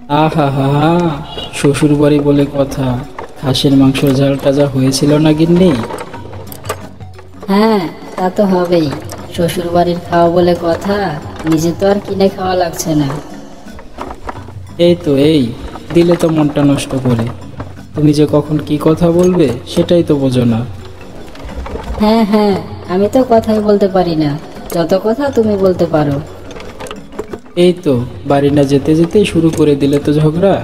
আহা হা হা, শ্বশুর বাড়ি বলে কথা। খাসির মাংস ঝাল টাজা হয়েছিল না গিন্নি? হ্যাঁ, তা তো হবেই। শ্বশুর বাড়ির খাওয়া বলে কথা, নিজে তো আর কিনে খাওয়া লাগছে না। এই তো এই, দিলে তো মনটা নষ্ট করে। তুমি যে কখন কি কথা বলবে সেটাই তো বোঝো না। হ্যাঁ হ্যাঁ, আমি তো কথাই বলতে পারি না, যত কথা তুমি বলতে পারো। এই তো বাড়ি না যেতে যেতেই শুরু করে দিলে তো ঝগড়া।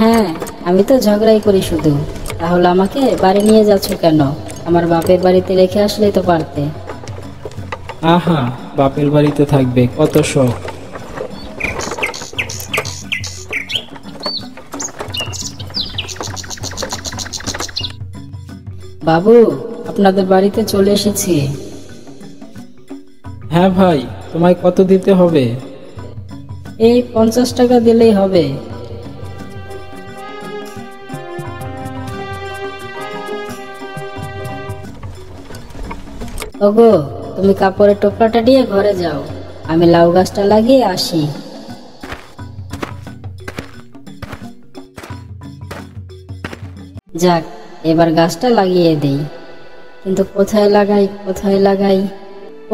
হ্যাঁ, আমি তো ঝগড়াই করি শুধু। তাহলে আমাকে বাড়ি নিয়ে যাচ্ছ কেন? আমার বাপের বাড়িতে রেখে আসলেই তো পারতে। আহা, বাপের বাড়িতে থাকবে কত শখ। বাবু, আপনাদের বাড়িতে চলে এসেছি। হ্যাঁ ভাই, তোমায় কত দিতে হবে? এই 50 টাকা দিলেই হবে। ওগো, তুমি কাপড়ের টোপলাটা নিয়ে ঘরে যাও, আমি লাউ গাছটা লাগিয়ে আসি। যাক, এবার গাছটা লাগিয়ে দেই। কিন্তু কোথায় লাগাই কোথায় লাগাই?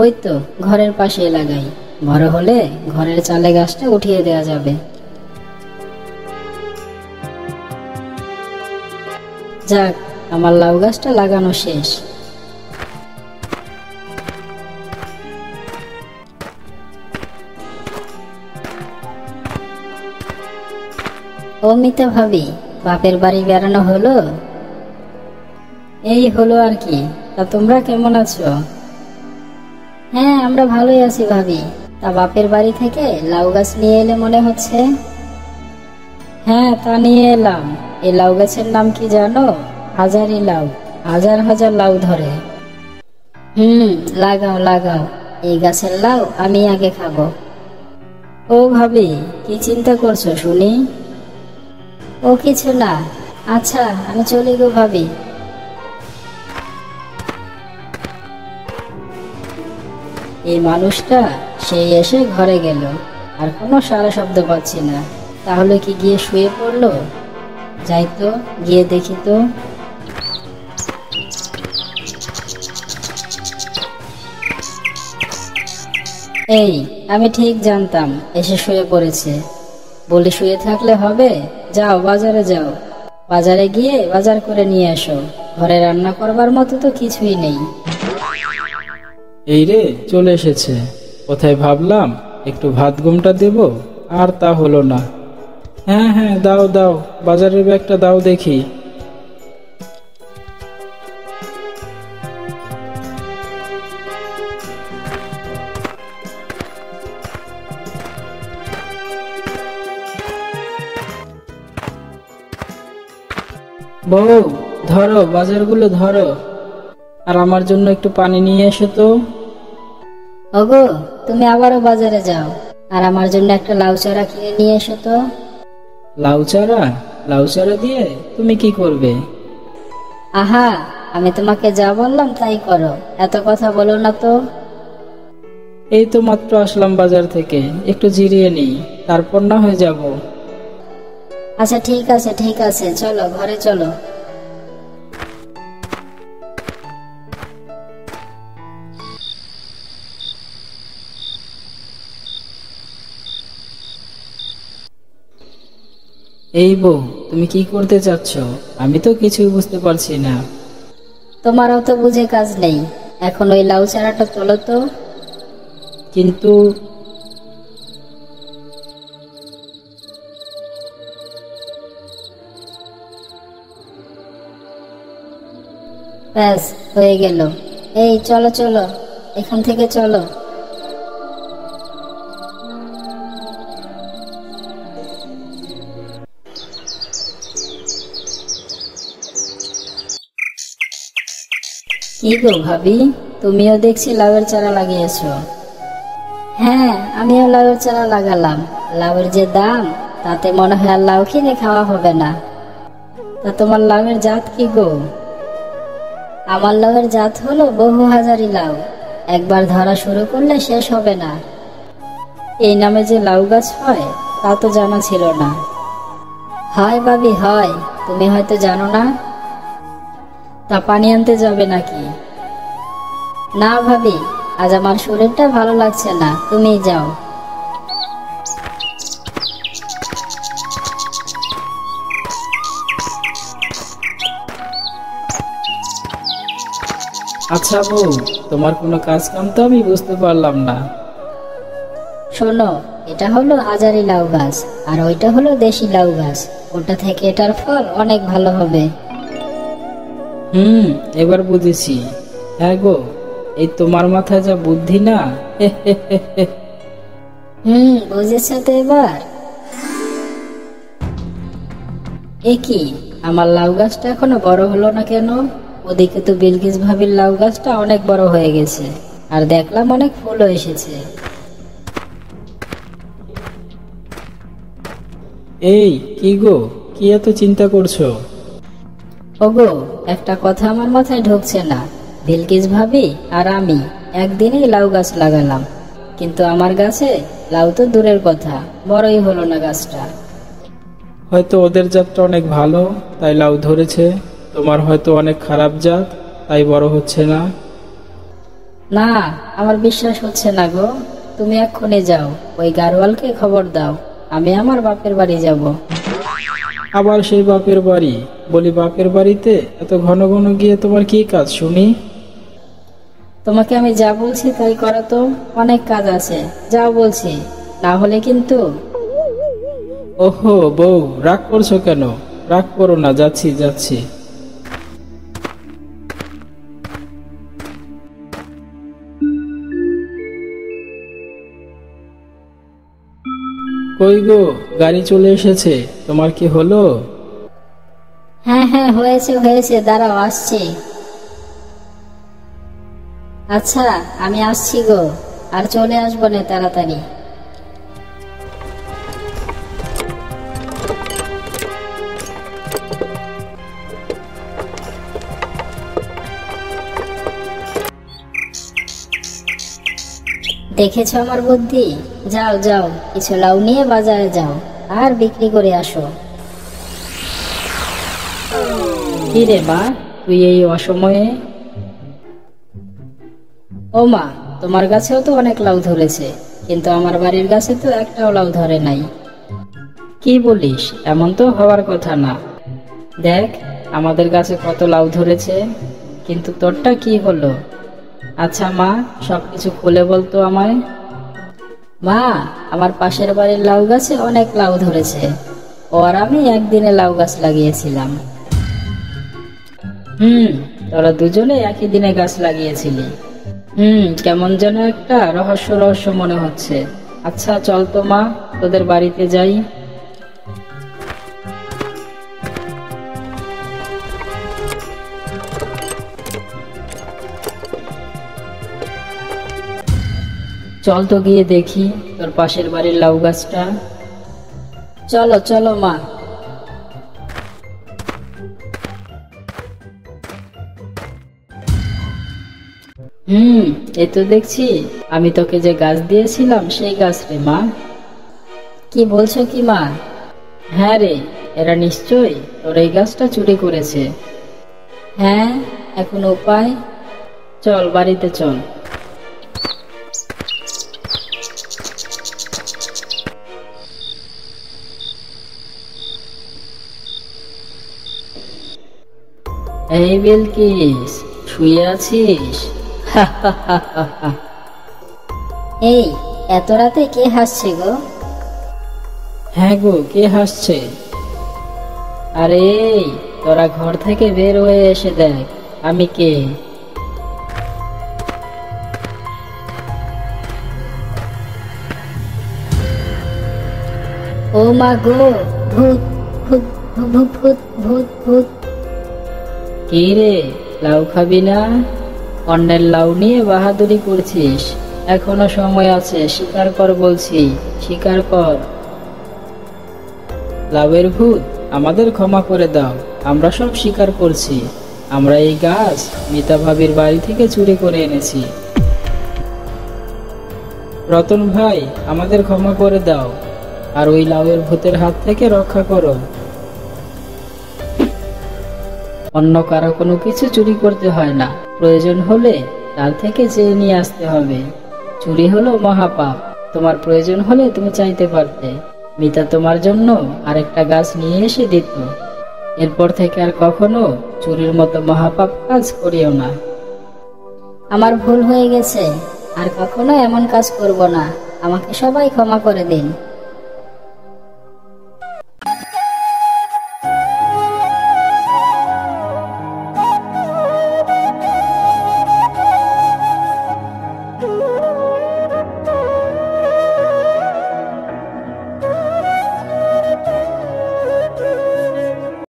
ওই তো ঘরের পাশে লাগাই। বড় হলে ঘরের চালে গাছটা উঠিয়ে দেওয়া যাবে। যাক, আমার লাউ গাছটা লাগানো শেষ। ও মিতা ভাবি, বাপের বাড়ি বেড়ানো হলো? এই হলো আর কি। তা তোমরা কেমন আছো? হ্যাঁ, আমরা ভালোই আছি ভাবি। তা বাপের বাড়ি থেকে লাউ গাছ নিয়ে এলে মনে হচ্ছে। হ্যাঁ, তা নিয়ে এলাম। এই লাউ গাছের নাম কি জানো? হাজারি লাউ। হাজার হাজার লাউ ধরে। লাগাও লাগাও। এই গাছের লাউ আমি আগে খাবো। ও ভাবি, কি চিন্তা করছো শুনি? ও কিছু না। আচ্ছা, আমি চলি গো ভাবি। এই মানুষটা সেই এসে ঘরে গেল, আর কোনো সারা শব্দ পাচ্ছি না। তাহলে কি গিয়ে শুয়ে পড়লো? যাই তো, গিয়ে দেখি তো। এই, আমি ঠিক জানতাম এসে শুয়ে পড়েছে। বলি শুয়ে থাকলে হবে? যাও বাজারে যাও। বাজারে গিয়ে বাজার করে নিয়ে এসো। ঘরে রান্না করবার মতো তো কিছুই নেই। এই রে, চলে এসেছে। কোথায় ভাবলাম একটু ভাত ঘুমটা দেব, আর তা হলো না। হ্যাঁ হ্যাঁ, দাও দাও, বাজারের ব্যাগটা দাও দেখি। বউ, ধরো বাজারগুলো ধরো, আর আমার জন্য একটু পানি নিয়ে এসো তো। ওগো, তুমি আবারও বাজারে যাও, আর আমার জন্য একটা লাউ চারা কিনে নিয়ে এসো তো। লাউ চারা? লাউ চারা দিয়ে তুমি কি করবে? আহা, আমি তোমাকে যা বললাম তাই করো, এত কথা বলো না তো। এই তো মাত্র আসলাম বাজার থেকে, একটু জিরিয়ে নিই, তারপর না হয়ে যাব। আচ্ছা ঠিক আছে ঠিক আছে, চলো ঘরে চলো। এই বউ, তুমি কি করতে চাচ্ছ? আমি তো কিছুই বুঝতে পারছি না। তোমারও তো বুঝে কাজ নেই। এখন ওই লাউ চারাটা তোলো তো। কিন্তু ব্যাস, হয়ে গেল। এই চলো চলো, এখান থেকে চলো। কি গো ভাবি, তুমিও দেখছি লাউয়ের চারা লাগিয়েছো। হ্যাঁ, আমিও লাউয়ের চারা লাগালাম। লাউয়ের যে দাম, তাতে মনে হয় আর লাউ কিনে খাওয়া হবে না। তা তোমার লাউয়ের জাত কি গো? আমার লাউয়ের জাত হলো বহু হাজারি লাউ। একবার ধরা শুরু করলে শেষ হবে না। এই নামে যে লাউ গাছ হয়, তা তো জানা ছিল না। হয় ভাবি হয়, তুমি হয়তো জানো না। তা পানি আনতে যাবে নাকি? না ভাবি, আজ আমার শরীরটা ভালো লাগছে না, তুমিই যাও। আচ্ছা বউ, তোমার কোনো কাজ কাম তো আমি বুঝতে পারলাম না। শোনো, এটা হলো হাজারি লাউ গাছ, আর ওইটা হলো দেশি লাউ গাছ। ওটা থেকে এটার ফল অনেক ভালো হবে। এবার বুঝেছি। হ্যাঁ গো, এই তোমার মাথায় যা বুদ্ধি না। বুঝেছো তো এবার? এ কি, আমার লাউ গাছটা এখনো বড় হলো না কেন? ওদিকে তো বিলকিস ভাবির লাউ গাছটা অনেক বড় হয়ে গেছে, আর দেখলাম অনেক ফুলও এসেছে। এই কি গো, কি এত চিন্তা করছো? ওগো, একটা কথা আমার মাথায় ঢুকছে না। বিলকিস ভাবি আর আমি একদিনেই লাউ গাছ লাগালাম, কিন্তু আমার গাছে লাউ তো দূরের কথা, বড়ই হলো না গাছটা। হয়তো ওদের জাতটা অনেক ভালো, তাই লাউ ধরেছে। তোমার হয়তো অনেক খারাপ জাত, তাই বড় হচ্ছে না। না, আমার বিশ্বাস হচ্ছে না গো। তুমি এক্ষুনি যাও, ওই গাড়োয়ালকে খবর দাও, আমি আমার বাপের বাড়ি যাব। আবার সেই বাপের বাড়ি? বলি, বাপের বাড়িতে এত ঘন ঘন গিয়ে তোমার কি কাজ শুনি? তোমাকে আমি যা বলছি তাই করো তো, অনেক কাজ আছে, যাও বলছি, না হলে কিন্তু। ওহো বউ, রাগ করছো কেন? রাগ করো না, যাচ্ছি যাচ্ছি। কই গো, গাড়ি চলে এসেছে। তোমার কি হলো? হ্যাঁ হ্যাঁ, হয়েছে হয়েছে, দাঁড়াও আসছি। আচ্ছা, আমি আসছি গো, আর চলে আসবো না তাড়াতাড়ি। দেখেছো আমার বুদ্ধি? যাও যাও, কিছু লাউ নিয়ে বাজারে যাও, আর বিক্রি করে আসো। কি রে মা, তুই এই অসময়ে? ও মা, তোমার গাছেও তো অনেক লাউ ধরেছে, কিন্তু আমার বাড়ির গাছে তো একটাও লাউ ধরে নাই। কি বলিস? এমন তো হওয়ার কথা না। দেখ, আমাদের গাছে কত লাউ ধরেছে, কিন্তু তোরটা কি হলো? আচ্ছা মা, সবকিছু খুলে বলতো আমায়। মা, আমার পাশের বাড়ির লাউ গাছে অনেক লাউ ধরেছে, ও আর আমি একদিনে লাউ গাছ লাগিয়েছিলাম। তোরা দুজনে একই দিনে গাছ লাগিয়েছিলি। কেমন যেন একটা রহস্য রহস্য মনে হচ্ছে। আচ্ছা চল তো মা, তোদের বাড়িতে যাই। চল তো গিয়ে দেখি তোর পাশের বাড়ির লাউ গাছটা। চলো চলো মা। এই তো দেখছি আমি তোকে যে গাছ দিয়েছিলাম সেই গাছ রে মা। কি বলছো কি মা? হ্যাঁ রে, এরা নিশ্চয়ই তোর এই গাছটা চুরি করেছে। হ্যাঁ, এখন উপায়? চল বাড়িতে চল। এই বিলকিস, শুয়ে আছিস? এই এত রাতে কে হাসছে গো? হ্যাঁ গো, কে হাসছে? আরে তোরা ঘর থেকে বের হয়ে এসে দেখ আমি কে। ও মা গো, ভূত ভূত ভূত ভূত ভূত ভূত। কি রে, লাউ খাবি না? অন্যের লাউ নিয়ে বাহাদুরি করছিস? এখনো সময় আছে, স্বীকার কর বলছি, স্বীকার কর। লাউয়ের ভূত, আমাদের ক্ষমা করে দাও, আমরা সব স্বীকার করছি। আমরা এই গাছ মিতা ভাবির বাড়ি থেকে চুরি করে এনেছি। রতন ভাই, আমাদের ক্ষমা করে দাও। আর ওই লাউয়ের ভূতের হাত থেকে রক্ষা করো। অন্য কারো কোনো কিছু চুরি করতে হয় না, প্রয়োজন হলে তার থেকে চেয়ে নিয়ে আসতে হবে। চুরি হলো মহাপাপ। তোমার প্রয়োজন হলে তুমি চাইতে পারতে, মিতা তোমার জন্য আরেকটা গাছ নিয়ে এসে দিত। এরপর থেকে আর কখনো চুরির মতো মহাপাপ কাজ করিও না। আমার ভুল হয়ে গেছে, আর কখনো এমন কাজ করব না। আমাকে সবাই ক্ষমা করে দিন।